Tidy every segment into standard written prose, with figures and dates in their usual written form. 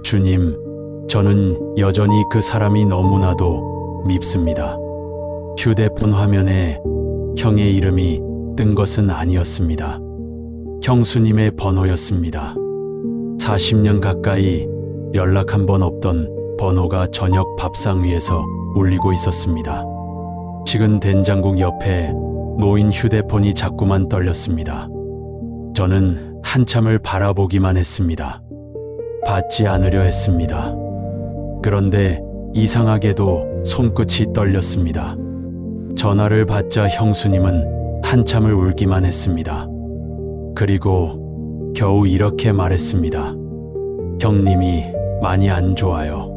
주님, 저는 여전히 그 사람이 너무나도 밉습니다. 휴대폰 화면에 형의 이름이 뜬 것은 아니었습니다. 형수님의 번호였습니다. 40년 가까이 연락 한 번 없던 번호가 저녁 밥상 위에서 울리고 있었습니다. 식은 된장국 옆에 놓인 휴대폰이 자꾸만 떨렸습니다. 저는 한참을 바라보기만 했습니다. 받지 않으려 했습니다. 그런데 이상하게도 손끝이 떨렸습니다. 전화를 받자 형수님은 한참을 울기만 했습니다. 그리고 겨우 이렇게 말했습니다. 형님이 많이 안 좋아요.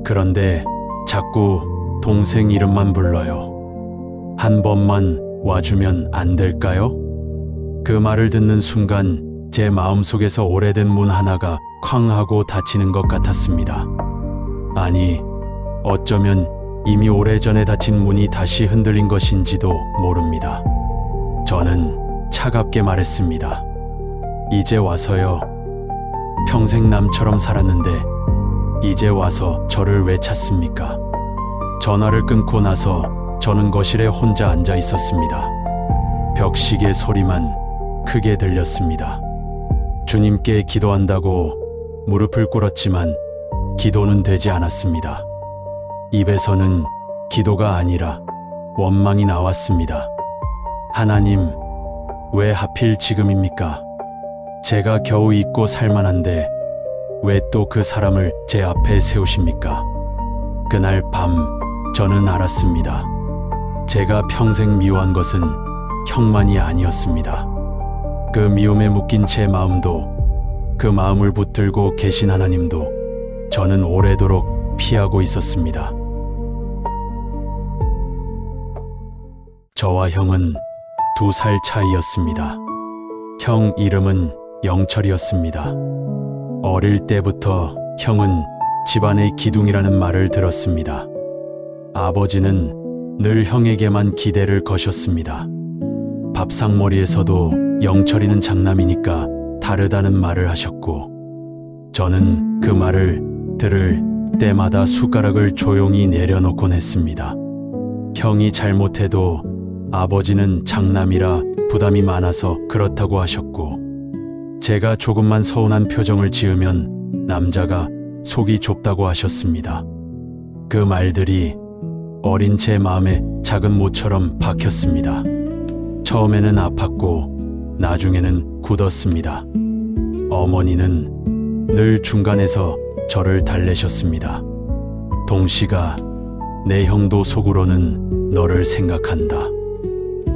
그런데 자꾸 동생 이름만 불러요. 한 번만 와주면 안 될까요? 그 말을 듣는 순간 제 마음속에서 오래된 문 하나가 쾅 하고 닫히는 것 같았습니다. 아니, 어쩌면 이미 오래전에 닫힌 문이 다시 흔들린 것인지도 모릅니다. 저는 차갑게 말했습니다. 이제 와서요. 평생 남처럼 살았는데 이제 와서 저를 왜 찾습니까? 전화를 끊고 나서 저는 거실에 혼자 앉아 있었습니다. 벽시계 소리만 크게 들렸습니다. 주님께 기도한다고 무릎을 꿇었지만 기도는 되지 않았습니다. 입에서는 기도가 아니라 원망이 나왔습니다. 하나님, 왜 하필 지금입니까? 제가 겨우 잊고 살만한데 왜 또 그 사람을 제 앞에 세우십니까? 그날 밤 저는 알았습니다. 제가 평생 미워한 것은 형만이 아니었습니다. 그 미움에 묶인 제 마음도, 그 마음을 붙들고 계신 하나님도 저는 오래도록 피하고 있었습니다. 저와 형은 2살 차이였습니다. 형 이름은 영철이었습니다. 어릴 때부터 형은 집안의 기둥이라는 말을 들었습니다. 아버지는 늘 형에게만 기대를 거셨습니다. 밥상머리에서도 영철이는 장남이니까 다르다는 말을 하셨고, 저는 그 말을 들을 때마다 숟가락을 조용히 내려놓곤 했습니다. 형이 잘못해도 아버지는 장남이라 부담이 많아서 그렇다고 하셨고, 제가 조금만 서운한 표정을 지으면 남자가 속이 좁다고 하셨습니다. 그 말들이 어린 제 마음에 작은 모처럼 박혔습니다. 처음에는 아팠고 나중에는 굳었습니다. 어머니는 늘 중간에서 저를 달래셨습니다. 동시가, 내 형도 속으로는 너를 생각한다.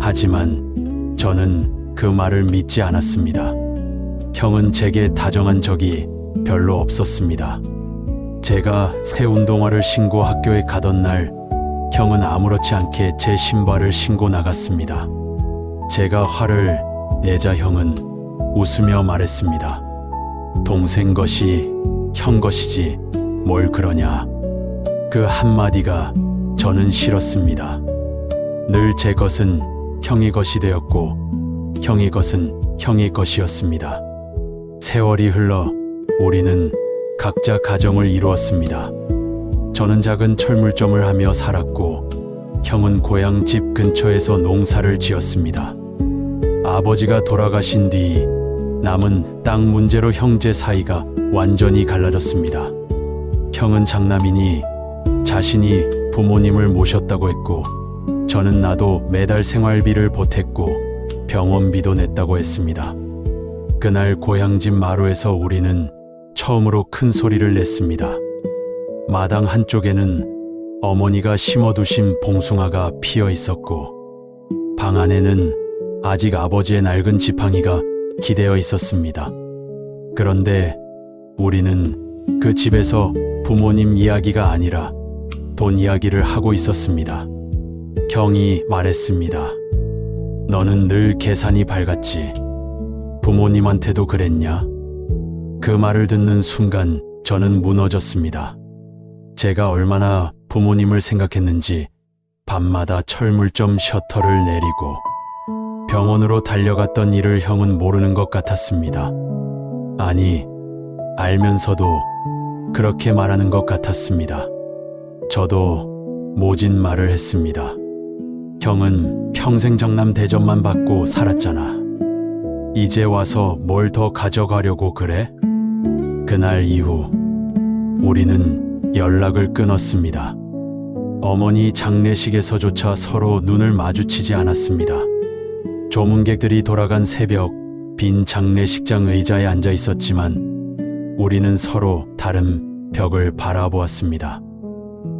하지만 저는 그 말을 믿지 않았습니다. 형은 제게 다정한 적이 별로 없었습니다. 제가 새 운동화를 신고 학교에 가던 날, 형은 아무렇지 않게 제 신발을 신고 나갔습니다. 제가 화를 내자 형은 웃으며 말했습니다. 동생 것이 형 것이지 뭘 그러냐. 그 한마디가 저는 싫었습니다. 늘 제 것은 형의 것이 되었고 형의 것은 형의 것이었습니다. 세월이 흘러 우리는 각자 가정을 이루었습니다. 저는 작은 철물점을 하며 살았고 형은 고향 집 근처에서 농사를 지었습니다. 아버지가 돌아가신 뒤 남은 땅 문제로 형제 사이가 완전히 갈라졌습니다. 형은 장남이니 자신이 부모님을 모셨다고 했고, 저는 나도 매달 생활비를 보탰고 병원비도 냈다고 했습니다. 그날 고향집 마루에서 우리는 처음으로 큰 소리를 냈습니다. 마당 한쪽에는 어머니가 심어두신 봉숭아가 피어 있었고, 방 안에는 아직 아버지의 낡은 지팡이가 기대어 있었습니다. 그런데 우리는 그 집에서 부모님 이야기가 아니라 돈 이야기를 하고 있었습니다. 형이 말했습니다. 너는 늘 계산이 밝았지. 부모님한테도 그랬냐? 그 말을 듣는 순간 저는 무너졌습니다. 제가 얼마나 부모님을 생각했는지 밤마다 철물점 셔터를 내리고 병원으로 달려갔던 일을 형은 모르는 것 같았습니다. 아니, 알면서도 그렇게 말하는 것 같았습니다. 저도 모진 말을 했습니다. 형은 평생 정남 대접만 받고 살았잖아. 이제 와서 뭘 더 가져가려고 그래? 그날 이후 우리는 연락을 끊었습니다. 어머니 장례식에서조차 서로 눈을 마주치지 않았습니다. 조문객들이 돌아간 새벽 빈 장례식장 의자에 앉아 있었지만 우리는 서로 다른 벽을 바라보았습니다.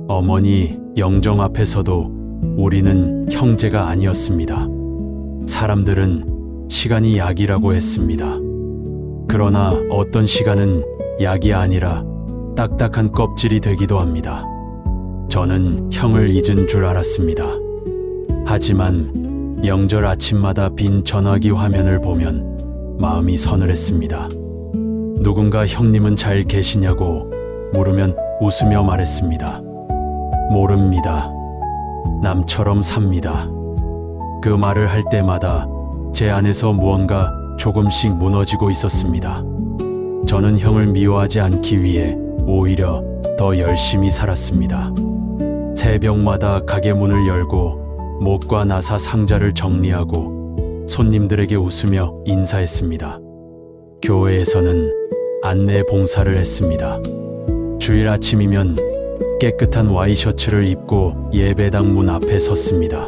어머니 영정 앞에서도 우리는 형제가 아니었습니다. 사람들은 시간이 약이라고 했습니다. 그러나 어떤 시간은 약이 아니라 딱딱한 껍질이 되기도 합니다. 저는 형을 잊은 줄 알았습니다. 하지만 명절 아침마다 빈 전화기 화면을 보면 마음이 서늘했습니다. 누군가 형님은 잘 계시냐고 물으면 웃으며 말했습니다. 모릅니다. 남처럼 삽니다. 그 말을 할 때마다 제 안에서 무언가 조금씩 무너지고 있었습니다. 저는 형을 미워하지 않기 위해 오히려 더 열심히 살았습니다. 새벽마다 가게 문을 열고 목과 나사 상자를 정리하고 손님들에게 웃으며 인사했습니다. 교회에서는 안내 봉사를 했습니다. 주일 아침이면 깨끗한 와이셔츠를 입고 예배당 문 앞에 섰습니다.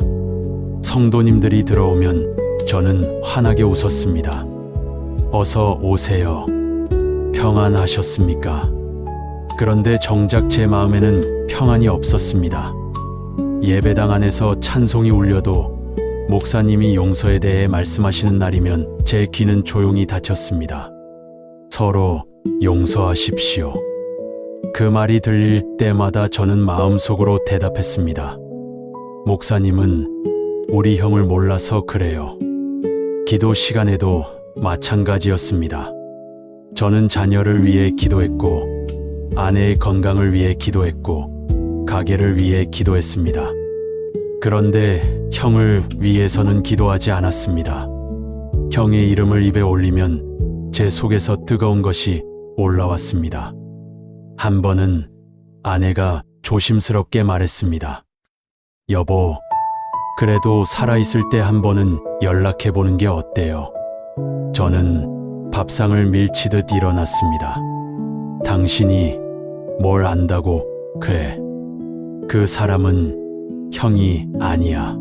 성도님들이 들어오면 저는 환하게 웃었습니다. 어서 오세요. 평안하셨습니까? 그런데 정작 제 마음에는 평안이 없었습니다. 예배당 안에서 찬송이 울려도 목사님이 용서에 대해 말씀하시는 날이면 제 귀는 조용히 닫혔습니다. 서로 용서하십시오. 그 말이 들릴 때마다 저는 마음속으로 대답했습니다. 목사님은 우리 형을 몰라서 그래요. 기도 시간에도 마찬가지였습니다. 저는 자녀를 위해 기도했고 아내의 건강을 위해 기도했고 가게를 위해 기도했습니다. 그런데 형을 위해서는 기도하지 않았습니다. 형의 이름을 입에 올리면 제 속에서 뜨거운 것이 올라왔습니다. 한 번은 아내가 조심스럽게 말했습니다. 여보, 그래도 살아있을 때 한 번은 연락해보는 게 어때요? 저는 밥상을 밀치듯 일어났습니다. 당신이 뭘 안다고 그래. 그 사람은 형이 아니야.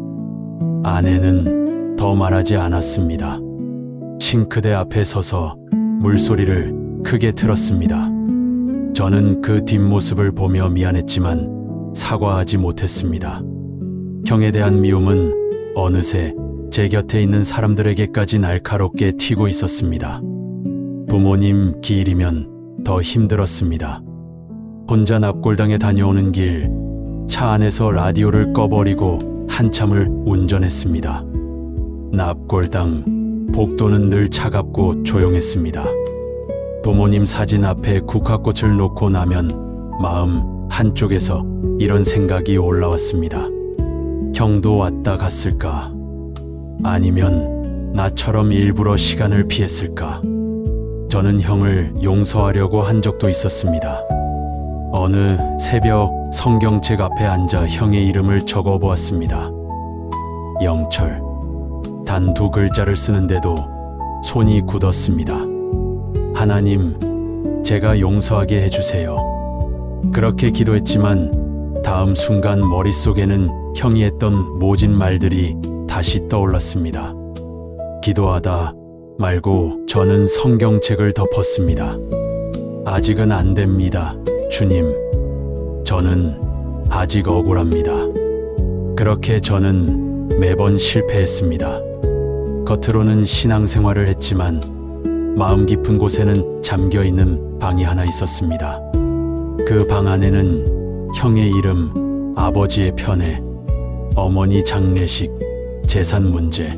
아내는 더 말하지 않았습니다. 싱크대 앞에 서서 물소리를 크게 틀었습니다. 저는 그 뒷모습을 보며 미안했지만 사과하지 못했습니다. 형에 대한 미움은 어느새 제 곁에 있는 사람들에게까지 날카롭게 튀고 있었습니다. 부모님 길이면 더 힘들었습니다. 혼자 납골당에 다녀오는 길, 차 안에서 라디오를 꺼버리고 한참을 운전했습니다. 납골당, 복도는 늘 차갑고 조용했습니다. 부모님 사진 앞에 국화꽃을 놓고 나면 마음 한쪽에서 이런 생각이 올라왔습니다. 형도 왔다 갔을까? 아니면 나처럼 일부러 시간을 피했을까? 저는 형을 용서하려고 한 적도 있었습니다. 어느 새벽 성경책 앞에 앉아 형의 이름을 적어보았습니다. 영철. 단 2글자를 쓰는데도 손이 굳었습니다. 하나님, 제가 용서하게 해주세요. 그렇게 기도했지만 다음 순간 머릿속에는 형이 했던 모진 말들이 다시 떠올랐습니다. 기도하다 말고 저는 성경책을 덮었습니다. 아직은 안 됩니다, 주님. 저는 아직 억울합니다. 그렇게 저는 매번 실패했습니다. 겉으로는 신앙생활을 했지만 마음 깊은 곳에는 잠겨있는 방이 하나 있었습니다. 그 방 안에는 형의 이름, 아버지의 편애, 어머니 장례식, 재산 문제,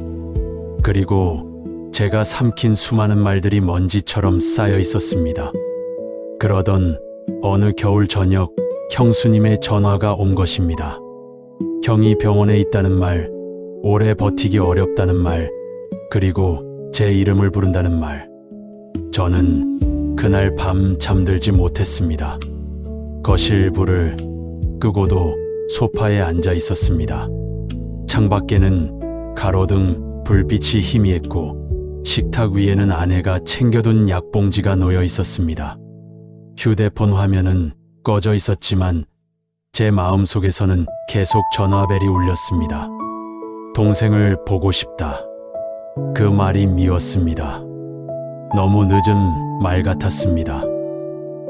그리고 제가 삼킨 수많은 말들이 먼지처럼 쌓여 있었습니다. 그러던 어느 겨울 저녁 형수님의 전화가 온 것입니다. 형이 병원에 있다는 말, 오래 버티기 어렵다는 말, 그리고 제 이름을 부른다는 말. 저는 그날 밤 잠들지 못했습니다. 거실 불을 끄고도 소파에 앉아 있었습니다. 창밖에는 가로등 불빛이 희미했고 식탁 위에는 아내가 챙겨둔 약봉지가 놓여 있었습니다. 휴대폰 화면은 꺼져 있었지만 제 마음속에서는 계속 전화벨이 울렸습니다. 동생을 보고 싶다. 그 말이 미웠습니다. 너무 늦은 말 같았습니다.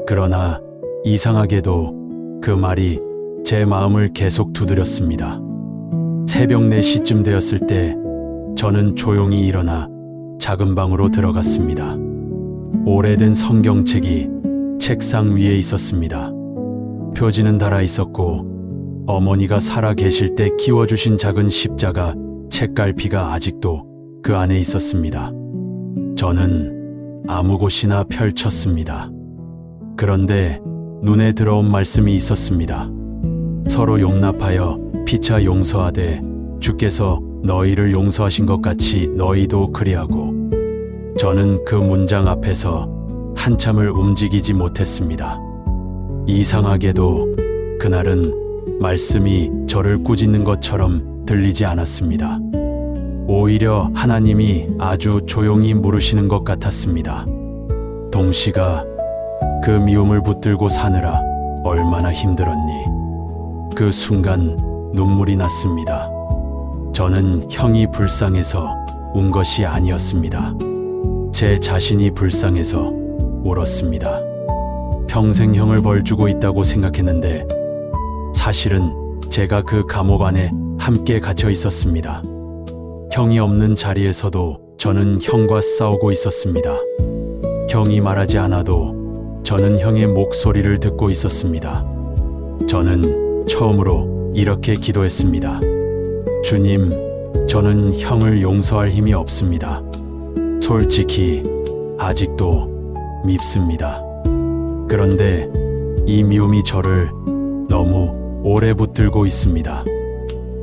그러나 이상하게도 그 말이 제 마음을 계속 두드렸습니다. 새벽 4시쯤 되었을 때 저는 조용히 일어나 작은 방으로 들어갔습니다. 오래된 성경책이 책상 위에 있었습니다. 표지는 달아 있었고 어머니가 살아 계실 때 끼워주신 작은 십자가 책갈피가 아직도 그 안에 있었습니다. 저는 아무 곳이나 펼쳤습니다. 그런데 눈에 들어온 말씀이 있었습니다. 서로 용납하여 피차 용서하되 주께서 너희를 용서하신 것 같이 너희도 그리하고. 저는 그 문장 앞에서 한참을 움직이지 못했습니다. 이상하게도 그날은 말씀이 저를 꾸짖는 것처럼 들리지 않았습니다. 오히려 하나님이 아주 조용히 물으시는 것 같았습니다. 동시가 그 미움을 붙들고 사느라 얼마나 힘들었니? 그 순간 눈물이 났습니다. 저는 형이 불쌍해서 운 것이 아니었습니다. 제 자신이 불쌍해서 울었습니다. 평생 형을 벌주고 있다고 생각했는데 사실은 제가 그 감옥 안에 함께 갇혀 있었습니다. 형이 없는 자리에서도 저는 형과 싸우고 있었습니다. 형이 말하지 않아도 저는 형의 목소리를 듣고 있었습니다. 저는 처음으로 이렇게 기도했습니다. 주님, 저는 형을 용서할 힘이 없습니다. 솔직히 아직도 밉습니다. 그런데 이 미움이 저를 너무 오래 붙들고 있습니다.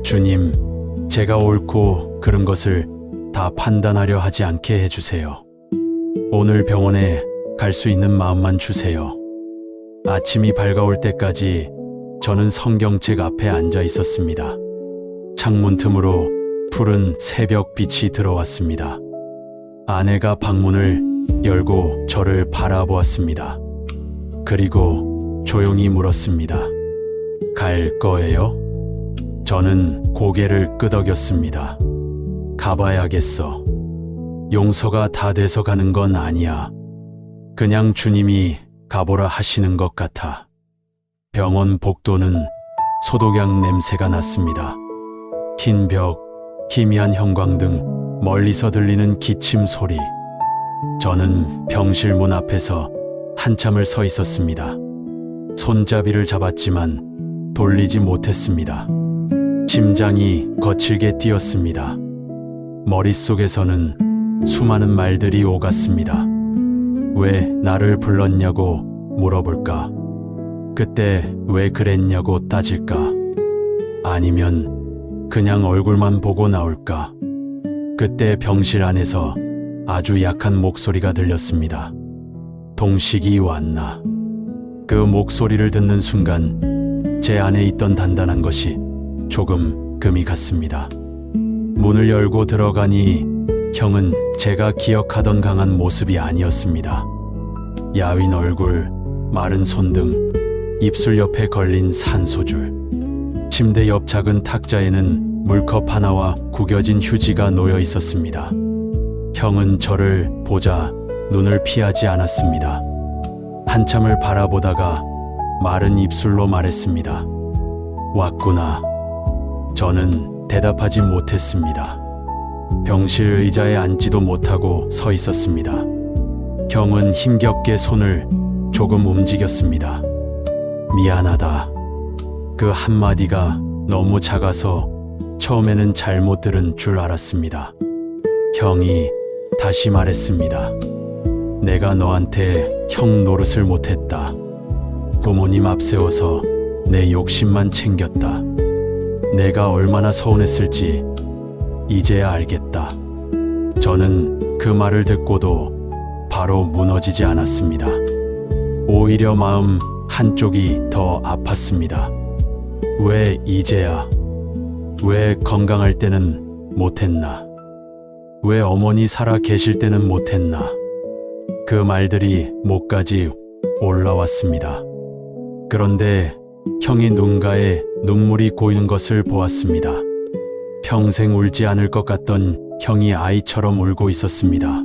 주님, 제가 옳고 그른 것을 다 판단하려 하지 않게 해주세요. 오늘 병원에 갈 수 있는 마음만 주세요. 아침이 밝아올 때까지 저는 성경책 앞에 앉아 있었습니다. 창문 틈으로 푸른 새벽 빛이 들어왔습니다. 아내가 방문을 열고 저를 바라보았습니다. 그리고 조용히 물었습니다. 갈 거예요? 저는 고개를 끄덕였습니다. 가봐야겠어. 용서가 다 돼서 가는 건 아니야. 그냥 주님이 가보라 하시는 것 같아. 병원 복도는 소독약 냄새가 났습니다. 흰 벽, 희미한 형광 등 멀리서 들리는 기침 소리. 저는 병실 문 앞에서 한참을 서 있었습니다. 손잡이를 잡았지만 돌리지 못했습니다. 심장이 거칠게 뛰었습니다. 머릿속에서는 수많은 말들이 오갔습니다. 왜 나를 불렀냐고 물어볼까? 그때 왜 그랬냐고 따질까? 아니면 그냥 얼굴만 보고 나올까? 그때 병실 안에서 아주 약한 목소리가 들렸습니다. 동식이 왔나? 그 목소리를 듣는 순간 제 안에 있던 단단한 것이 조금 금이 갔습니다. 문을 열고 들어가니 형은 제가 기억하던 강한 모습이 아니었습니다. 야윈 얼굴, 마른 손등, 입술 옆에 걸린 산소줄. 침대 옆 작은 탁자에는 물컵 하나와 구겨진 휴지가 놓여 있었습니다. 형은 저를 보자 눈을 피하지 않았습니다. 한참을 바라보다가 마른 입술로 말했습니다. 왔구나. 저는 대답하지 못했습니다. 병실 의자에 앉지도 못하고 서 있었습니다. 형은 힘겹게 손을 조금 움직였습니다. 미안하다. 그 한마디가 너무 작아서 처음에는 잘못 들은 줄 알았습니다. 형이 다시 말했습니다. 내가 너한테 형 노릇을 못했다. 부모님 앞세워서 내 욕심만 챙겼다. 내가 얼마나 서운했을지 이제야 알겠다. 저는 그 말을 듣고도 바로 무너지지 않았습니다. 오히려 마음 한쪽이 더 아팠습니다. 왜 이제야? 왜 건강할 때는 못했나? 왜 어머니 살아 계실 때는 못했나? 그 말들이 목까지 올라왔습니다. 그런데 형이 눈가에 눈물이 고이는 것을 보았습니다. 평생 울지 않을 것 같던 형이 아이처럼 울고 있었습니다.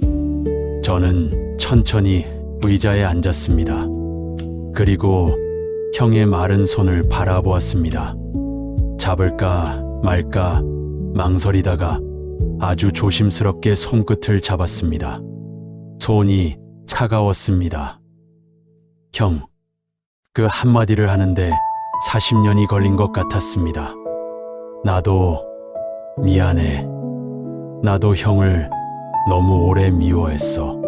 저는 천천히 의자에 앉았습니다. 그리고 형의 마른 손을 바라보았습니다. 잡을까 말까 망설이다가 아주 조심스럽게 손끝을 잡았습니다. 손이 차가웠습니다. 형, 그 한마디를 하는데 40년이 걸린 것 같았습니다. 나도 미안해. 나도 형을 너무 오래 미워했어.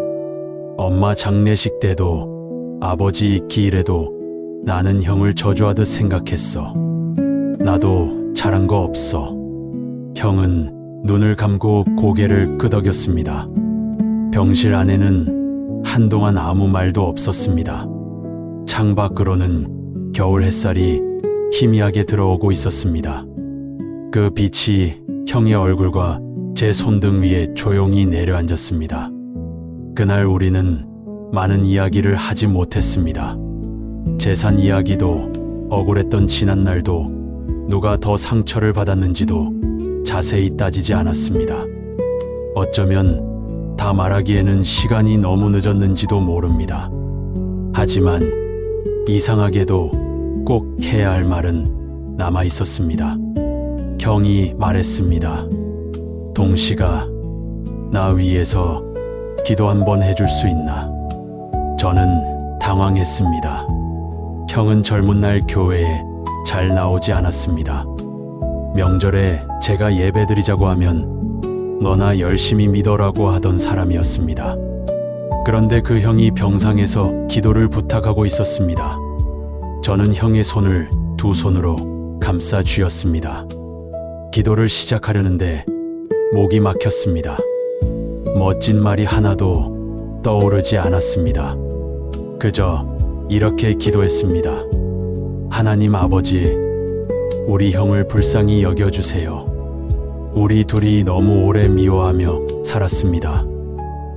엄마 장례식 때도 아버지 기일에도 나는 형을 저주하듯 생각했어. 나도 잘한 거 없어. 형은 눈을 감고 고개를 끄덕였습니다. 병실 안에는 한동안 아무 말도 없었습니다. 창밖으로는 겨울 햇살이 희미하게 들어오고 있었습니다. 그 빛이 형의 얼굴과 제 손등 위에 조용히 내려앉았습니다. 그날 우리는 많은 이야기를 하지 못했습니다. 재산 이야기도, 억울했던 지난날도, 누가 더 상처를 받았는지도 자세히 따지지 않았습니다. 어쩌면 다 말하기에는 시간이 너무 늦었는지도 모릅니다. 하지만 이상하게도 꼭 해야 할 말은 남아 있었습니다. 형이 말했습니다. 동식아, 나 위해서 기도 한번 해줄 수 있나? 저는 당황했습니다. 형은 젊은 날 교회에 잘 나오지 않았습니다. 명절에 제가 예배드리자고 하면 너나 열심히 믿어라고 하던 사람이었습니다. 그런데 그 형이 병상에서 기도를 부탁하고 있었습니다. 저는 형의 손을 두 손으로 감싸 쥐었습니다. 기도를 시작하려는데 목이 막혔습니다. 멋진 말이 하나도 떠오르지 않았습니다. 그저 이렇게 기도했습니다. 하나님 아버지, 우리 형을 불쌍히 여겨주세요. 우리 둘이 너무 오래 미워하며 살았습니다.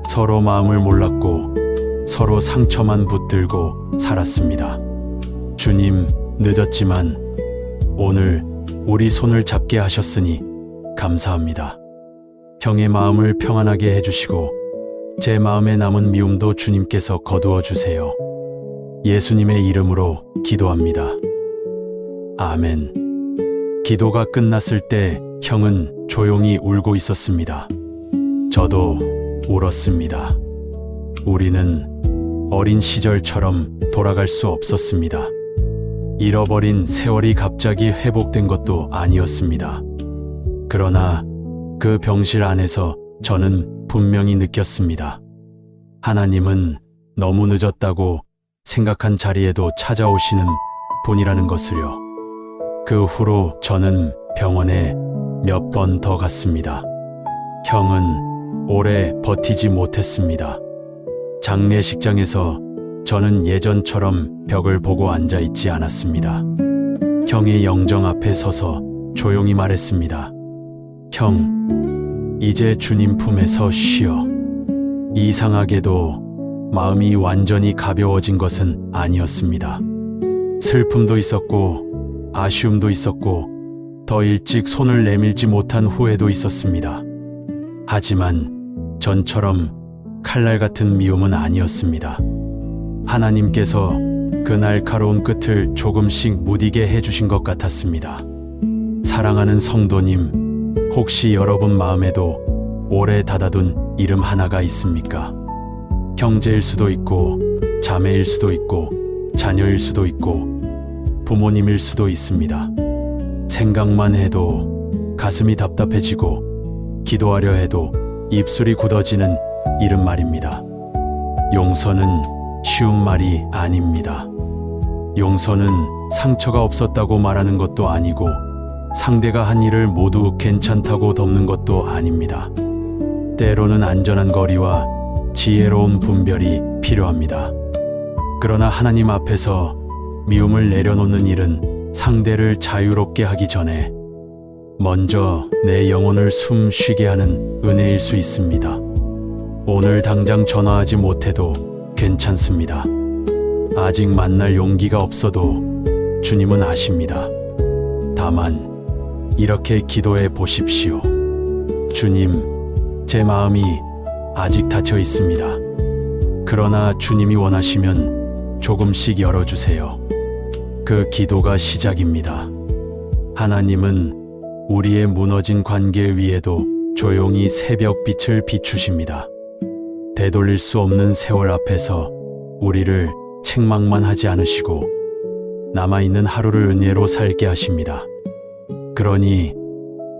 서로 마음을 몰랐고 서로 상처만 붙들고 살았습니다. 주님, 늦었지만 오늘 우리 손을 잡게 하셨으니 감사합니다. 형의 마음을 평안하게 해주시고 제 마음에 남은 미움도 주님께서 거두어 주세요. 예수님의 이름으로 기도합니다. 아멘. 기도가 끝났을 때 형은 조용히 울고 있었습니다. 저도 울었습니다. 우리는 어린 시절처럼 돌아갈 수 없었습니다. 잃어버린 세월이 갑자기 회복된 것도 아니었습니다. 그러나 그 병실 안에서 저는 분명히 느꼈습니다. 하나님은 너무 늦었다고 생각한 자리에도 찾아오시는 분이라는 것을요. 그 후로 저는 병원에 몇 번 더 갔습니다. 형은 오래 버티지 못했습니다. 장례식장에서 저는 예전처럼 벽을 보고 앉아 있지 않았습니다. 형의 영정 앞에 서서 조용히 말했습니다. 형, 이제 주님 품에서 쉬어. 이상하게도 마음이 완전히 가벼워진 것은 아니었습니다. 슬픔도 있었고 아쉬움도 있었고 더 일찍 손을 내밀지 못한 후회도 있었습니다. 하지만 전처럼 칼날 같은 미움은 아니었습니다. 하나님께서 그 날카로운 끝을 조금씩 무디게 해주신 것 같았습니다. 사랑하는 성도님, 혹시 여러분 마음에도 오래 닫아둔 이름 하나가 있습니까? 형제일 수도 있고, 자매일 수도 있고, 자녀일 수도 있고, 부모님일 수도 있습니다. 생각만 해도 가슴이 답답해지고, 기도하려 해도 입술이 굳어지는 이름 말입니다. 용서는 쉬운 말이 아닙니다. 용서는 상처가 없었다고 말하는 것도 아니고 상대가 한 일을 모두 괜찮다고 덮는 것도 아닙니다. 때로는 안전한 거리와 지혜로운 분별이 필요합니다. 그러나 하나님 앞에서 미움을 내려놓는 일은 상대를 자유롭게 하기 전에 먼저 내 영혼을 숨 쉬게 하는 은혜일 수 있습니다. 오늘 당장 전화하지 못해도 괜찮습니다. 아직 만날 용기가 없어도 주님은 아십니다. 다만 이렇게 기도해 보십시오. 주님, 제 마음이 아직 닫혀 있습니다. 그러나 주님이 원하시면 조금씩 열어주세요. 그 기도가 시작입니다. 하나님은 우리의 무너진 관계 위에도 조용히 새벽빛을 비추십니다. 되돌릴 수 없는 세월 앞에서 우리를 책망만 하지 않으시고 남아있는 하루를 은혜로 살게 하십니다. 그러니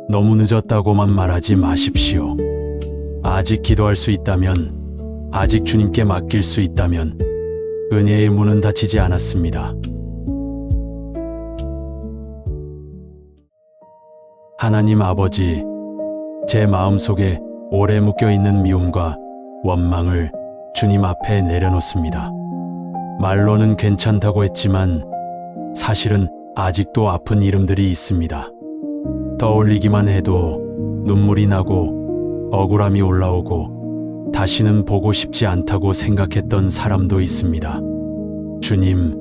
너무 늦었다고만 말하지 마십시오. 아직 기도할 수 있다면, 아직 주님께 맡길 수 있다면 은혜의 문은 닫히지 않았습니다. 하나님 아버지, 제 마음속에 오래 묶여있는 미움과 원망을 주님 앞에 내려놓습니다. 말로는 괜찮다고 했지만 사실은 아직도 아픈 이름들이 있습니다. 떠올리기만 해도 눈물이 나고 억울함이 올라오고 다시는 보고 싶지 않다고 생각했던 사람도 있습니다. 주님,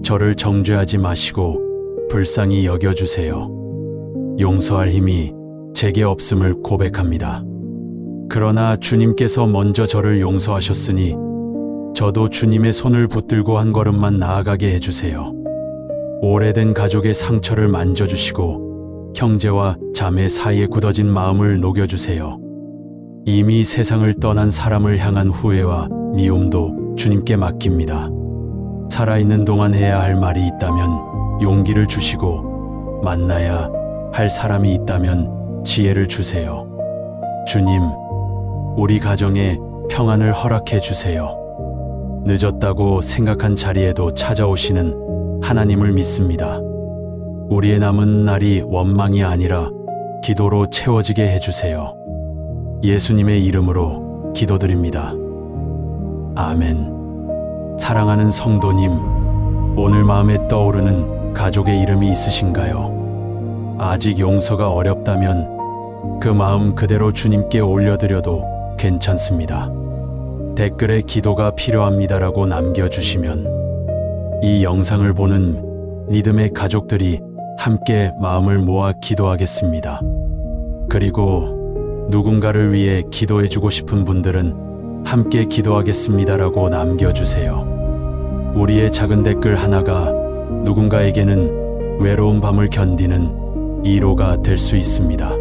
저를 정죄하지 마시고 불쌍히 여겨주세요. 용서할 힘이 제게 없음을 고백합니다. 그러나 주님께서 먼저 저를 용서하셨으니 저도 주님의 손을 붙들고 한 걸음만 나아가게 해주세요. 오래된 가족의 상처를 만져주시고 형제와 자매 사이에 굳어진 마음을 녹여주세요. 이미 세상을 떠난 사람을 향한 후회와 미움도 주님께 맡깁니다. 살아있는 동안 해야 할 말이 있다면 용기를 주시고 만나야 할 사람이 있다면 지혜를 주세요. 주님, 우리 가정에 평안을 허락해 주세요. 늦었다고 생각한 자리에도 찾아오시는 하나님을 믿습니다. 우리의 남은 날이 원망이 아니라 기도로 채워지게 해주세요. 예수님의 이름으로 기도드립니다. 아멘. 사랑하는 성도님, 오늘 마음에 떠오르는 가족의 이름이 있으신가요? 아직 용서가 어렵다면 그 마음 그대로 주님께 올려드려도 괜찮습니다. 댓글에 기도가 필요합니다라고 남겨주시면 이 영상을 보는 믿음의 가족들이 함께 마음을 모아 기도하겠습니다. 그리고 누군가를 위해 기도해주고 싶은 분들은 함께 기도하겠습니다라고 남겨주세요. 우리의 작은 댓글 하나가 누군가에게는 외로운 밤을 견디는 위로가 될 수 있습니다.